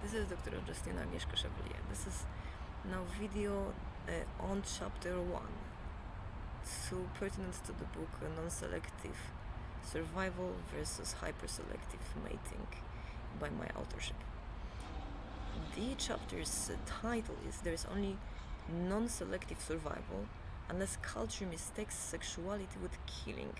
This is Dr. Justina Agnieszka Chevallier. This is now video on chapter 1, so pertinent to the book Non-Selective Survival versus Hyperselective Mating by my authorship. The chapter's title is There is only non-selective survival unless culture mistakes sexuality with killing,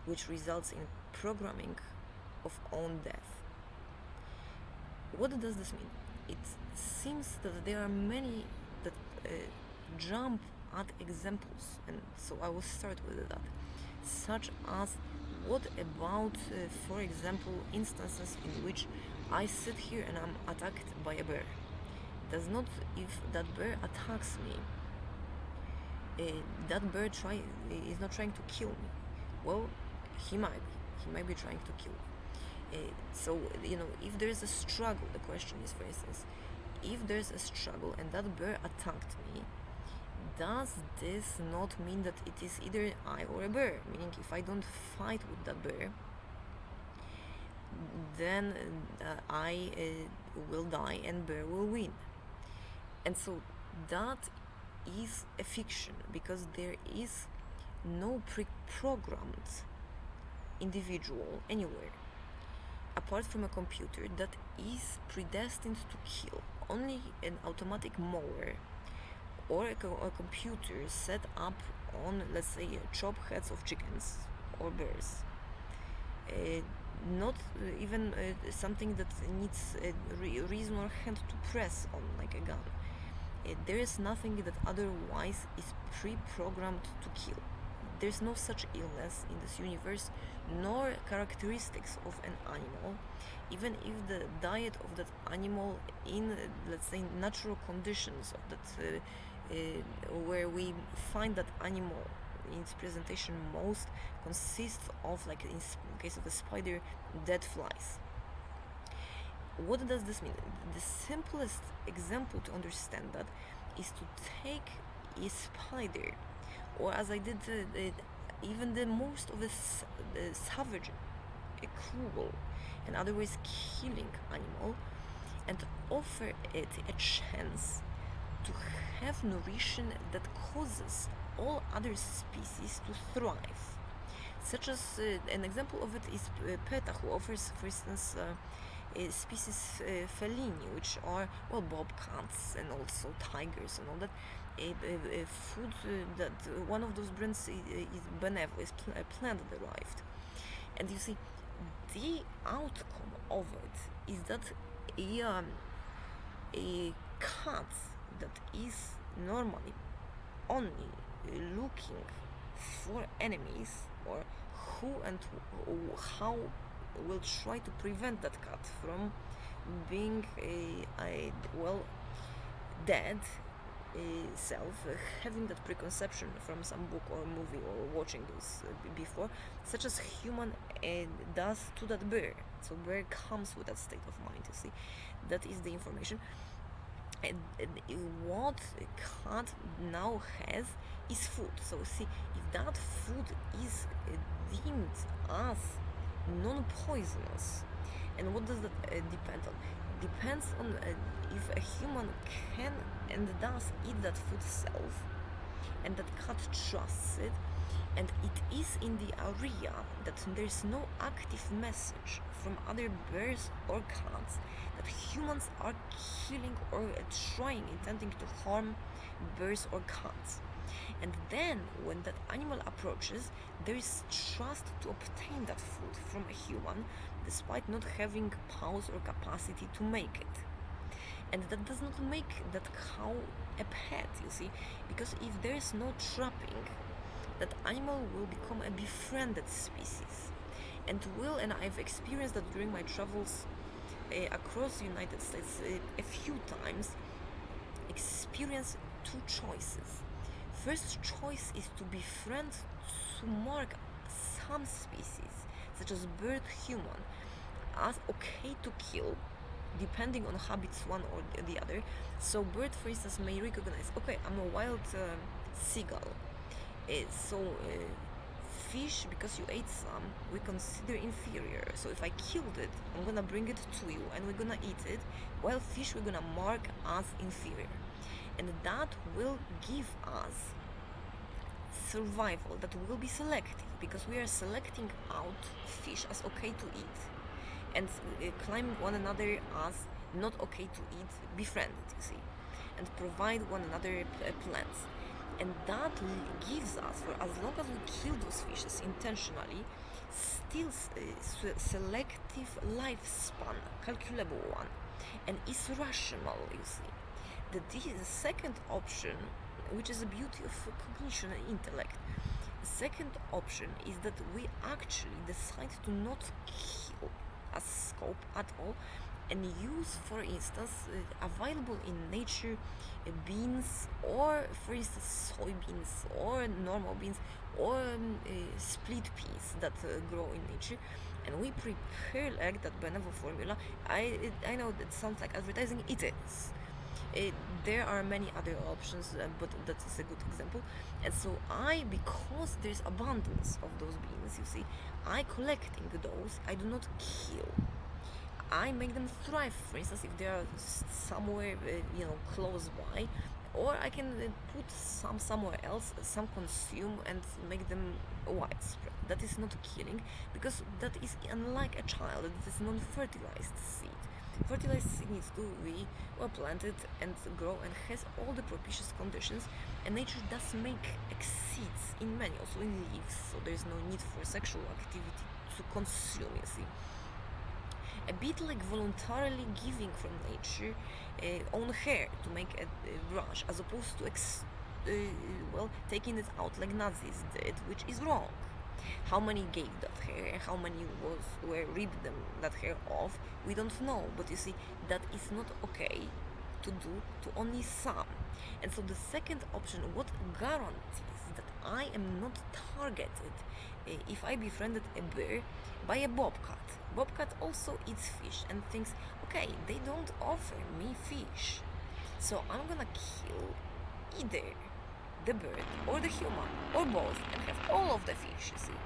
which results in programming of own death. What does this mean? It seems that there are many that jump at examples, and so I will start with that, such as what about, for example, instances in which I sit here and I'm attacked by a bear. Does not, if that bear attacks me, that bear is not trying to kill me. Well, he might be trying to kill me. So, if there is a struggle, the question is, for instance, if there's a struggle and that bear attacked me, does this not mean that it is either I or a bear? Meaning, if I don't fight with that bear, then I will die and bear will win. And so that is a fiction, because there is no pre-programmed individual anywhere apart from a computer that is predestined to kill. Only an automatic mower or a computer set up on, let's say, chop heads of chickens or bears. Not even something that needs a reason or hand to press on, like a gun. There is nothing that otherwise is pre-programmed to kill. There's no such illness in this universe, nor characteristics of an animal, even if the diet of that animal in, let's say, natural conditions of that, where we find that animal in its presentation most consists of, like in case of a spider, dead flies. What does this mean? The simplest example to understand that is to take a spider, or as I did, even the most of the savage, a cruel, and otherwise killing animal, and offer it a chance to have nourishment that causes all other species to thrive. Such as an example of it is PETA, who offers, for instance, species felini, which are, well, bobcats and also tigers and all that. Food that one of those brands is Benevo, is plant derived. And you see, the outcome of it is that a cat that is normally only looking for enemies, or who and how will try to prevent that cat from being dead self, having that preconception from some book or movie or watching those before, such as human does to that bear. So bear comes with that state of mind, you see. That is the information. And what a cat now has is food. So see, if that food is deemed as non-poisonous, and what does that depend on? Depends on if a human can and does eat that food self, and that cat trusts it, and it is in the area that there is no active message from other bears or cats that humans are killing or intending to harm bears or cats. And then when that animal approaches, there is trust to obtain that food from a human, despite not having powers or capacity to make it. And that does not make that cow a pet, you see, because if there is no trapping, that animal will become a befriended species, and I've experienced that during my travels across the United States a few times, experience two choices. First choice is to befriend, to mark some species, such as bird, human, as okay to kill, depending on habits one or the other. So bird, for instance, may recognize, okay, I'm a wild seagull, so Fish, because you ate some, we consider inferior. So if I killed it, I'm gonna bring it to you and we're gonna eat it, while fish we're gonna mark as inferior. And that will give us survival, that will be selective, because we are selecting out fish as okay to eat and claiming one another as not okay to eat, befriended, you see, and provide one another plants. And that gives us, for as long as we kill those fishes intentionally, still selective lifespan, calculable one, and is rational, you see. The second option, which is the beauty of cognition and intellect, the second option is that we actually decide to not kill a scope at all and use, for instance, available in nature beans, or for instance soybeans or normal beans, or split peas that grow in nature, and we prepare like that Benevo formula. I know that sounds like advertising, it is. There are many other options, but that is a good example. And so because there's abundance of those beans, you see, I collecting those, I do not kill. I make them thrive, for instance, if they are somewhere, close by, or I can put some somewhere else, some consume, and make them widespread. That is not killing, because that is unlike a child, that is non-fertilized seed. Fertilized seed needs to be well planted and grow and has all the propitious conditions, and nature does make seeds in many, also in leaves, so there is no need for sexual activity to consume, you see. A bit like voluntarily giving from nature own hair to make a brush, as opposed to taking it out like Nazis did, which is wrong. How many gave that hair, how many were ripped that hair off, we don't know. But you see, that is not okay to do to only some. And so the second option, what guarantees that I am not targeted if I befriended a bear by a bobcat? Bobcat also eats fish and thinks, okay, they don't offer me fish, so I'm gonna kill either the bird or the human or both and have all of the fish, you see.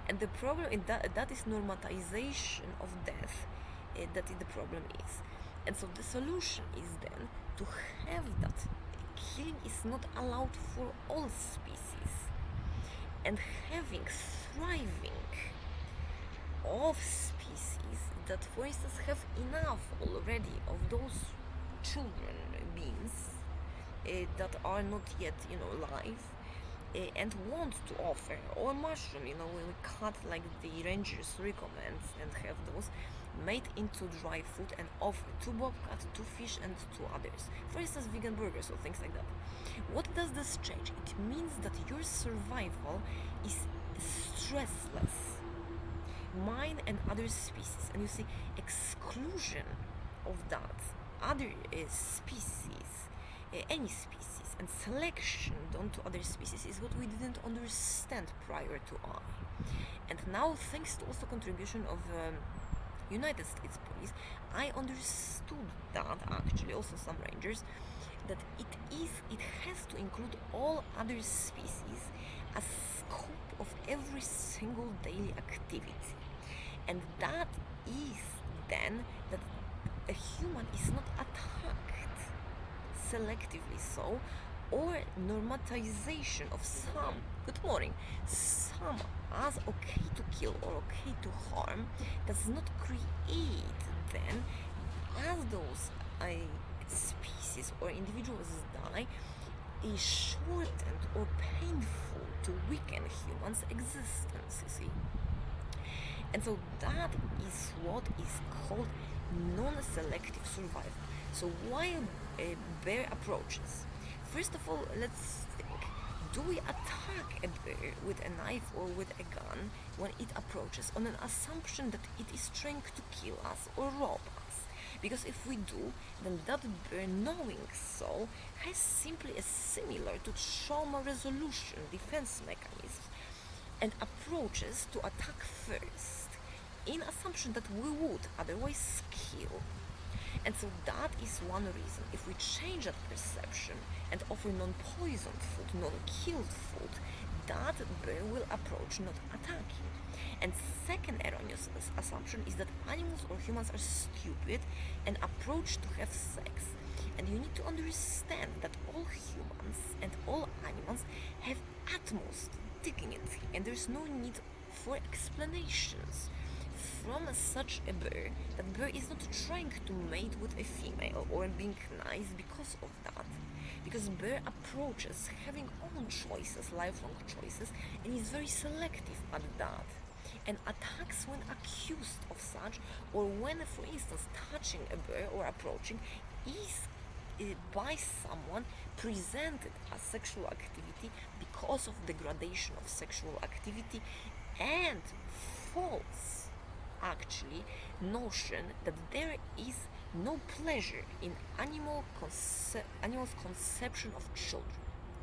And the problem is that is normatization of death, that is the problem is. And so the solution is then to have that killing is not allowed for all species, and having thriving of species that, for instance, have enough already of those children beings that are not yet, live, and want to offer, or mushroom, when we cut like the rangers recommends, and have those made into dry food and offer to bobcat, to fish, and to others. For instance, vegan burgers or things like that. What does this change? It means that your survival is stressless. Mine and other species, and you see, exclusion of that other species, any species, and selection done to other species is what we didn't understand prior to I. And now, thanks to also contribution of United States police, I understood that actually, also some rangers, that it has to include all other species as scope of every single daily activity. And that is then that a human is not attacked selectively so, or normatization of some, good morning, some as okay to kill or okay to harm does not create then, as those species or individuals die, is shortened or painful to weaken humans' existence, you see. And so that is what is called non-selective survival. So while a bear approaches, first of all, let's think, do we attack a bear with a knife or with a gun when it approaches on an assumption that it is trying to kill us or rob us? Because if we do, then that bear, knowing so, has simply a similar to trauma resolution defense mechanism and approaches to attack first, in assumption that we would otherwise kill. And so that is one reason. If we change that perception and offer non-poisoned food, non-killed food, that bear will approach, not attack you. And second erroneous assumption is that animals or humans are stupid and approach to have sex. And you need to understand that all humans and all animals have utmost dignity, and there's no need for explanations from such a bear. That bear is not trying to mate with a female or being nice because of that. Because bear approaches having own choices, lifelong choices, and is very selective at that. And attacks when accused of such, or when, for instance, touching a bear or approaching is by someone presented as sexual activity because of degradation of sexual activity and false actually notion that there is no pleasure in animals' conception of children.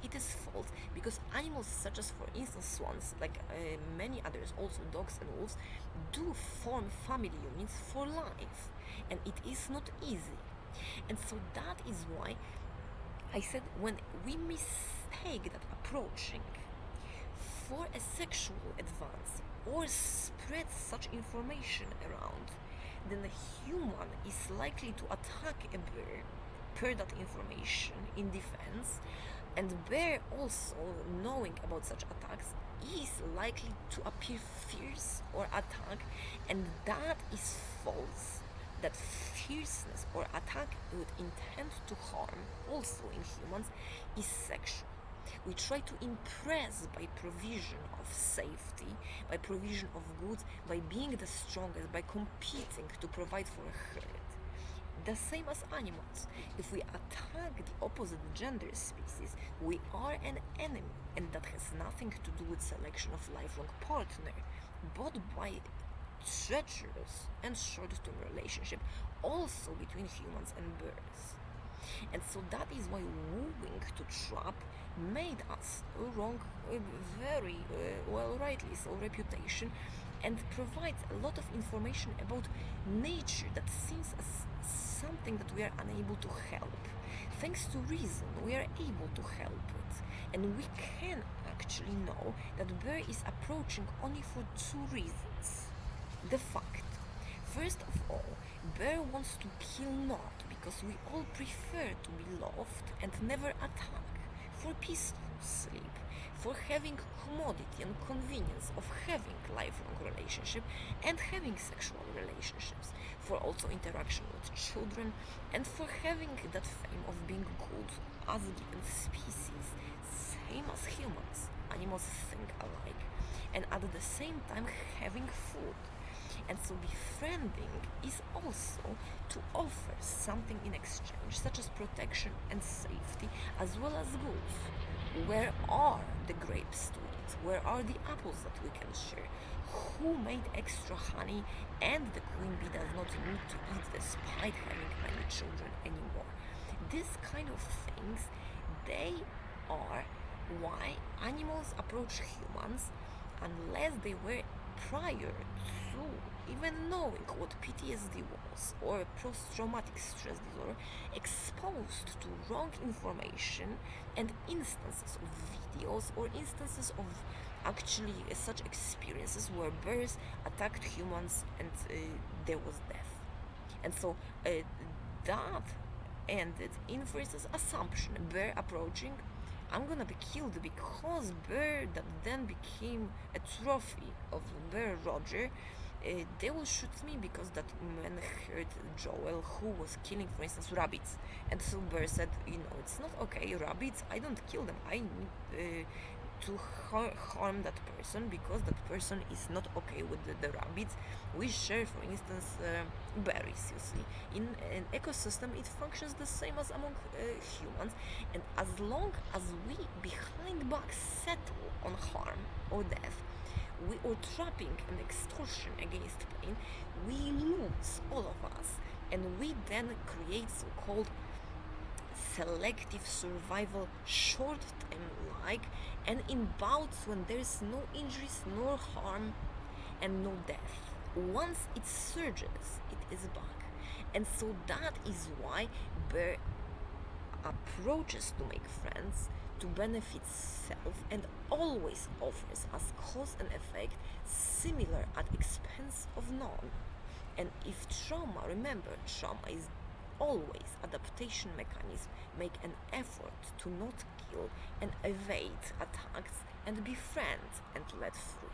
It is false because animals such as, for instance, swans, like many others, also dogs and wolves, do form family units for life, and it is not easy. And so that is why I said when we mistake that approaching for a sexual advance or spread such information around, then the human is likely to attack a bear per that information in defense, and bear also, knowing about such attacks, is likely to appear fierce or attack, and that is false. That fierceness or attack with intent to harm, also in humans, is sexual. We try to impress by provision of safety, by provision of goods, by being the strongest, by competing to provide for a herd. The same as animals. If we attack the opposite gender species, we are an enemy, and that has nothing to do with selection of lifelong partner, but by treacherous and short-term relationship also between humans and birds. And so that is why wooing to trap made us wrong, very well, rightly so, reputation, and provides a lot of information about nature that seems as something that we are unable to help. Thanks to reason, we are able to help it, and we can actually know that bear is approaching only for two reasons. The fact, first of all, bear wants to kill not because we all prefer to be loved and never attack, for peaceful sleep, for having commodity and convenience of having lifelong relationship and having sexual relationships, for also interaction with children, and for having that fame of being good as a given species, same as humans. Animals think alike, and at the same time having food. And so befriending is also to offer something in exchange, such as protection and safety, as well as goods. Where are the grapes to eat? Where are the apples that we can share? Who made extra honey? And the queen bee does not need to eat despite having many children anymore. These kind of things, they are why animals approach humans unless they were prior to even knowing what PTSD was or post-traumatic stress disorder, exposed to wrong information and instances of videos or instances of actually such experiences where bears attacked humans and there was death. And so that ended in, for instance, assumption, bear approaching, I'm gonna be killed because bear that then became a trophy of Bear Roger, they will shoot me because that man hurt Joel, who was killing, for instance, rabbits. And so Bear said, it's not okay, rabbits, I don't kill them, I need to harm that person because that person is not okay with the rabbits. We share, for instance, berries, you see. In an ecosystem, it functions the same as among humans, and as long as we behind back settle on harm or death, or trapping and extortion against pain, we lose, all of us, and we then create so-called selective survival, short-term like, and in bouts when there is no injuries nor harm and no death. Once it surges, it is back. And so that is why bear approaches to make friends, to benefit self and always offers as cause and effect similar at expense of none. And if trauma, remember, trauma is always adaptation mechanism, make an effort to not kill and evade attacks and befriend and let free.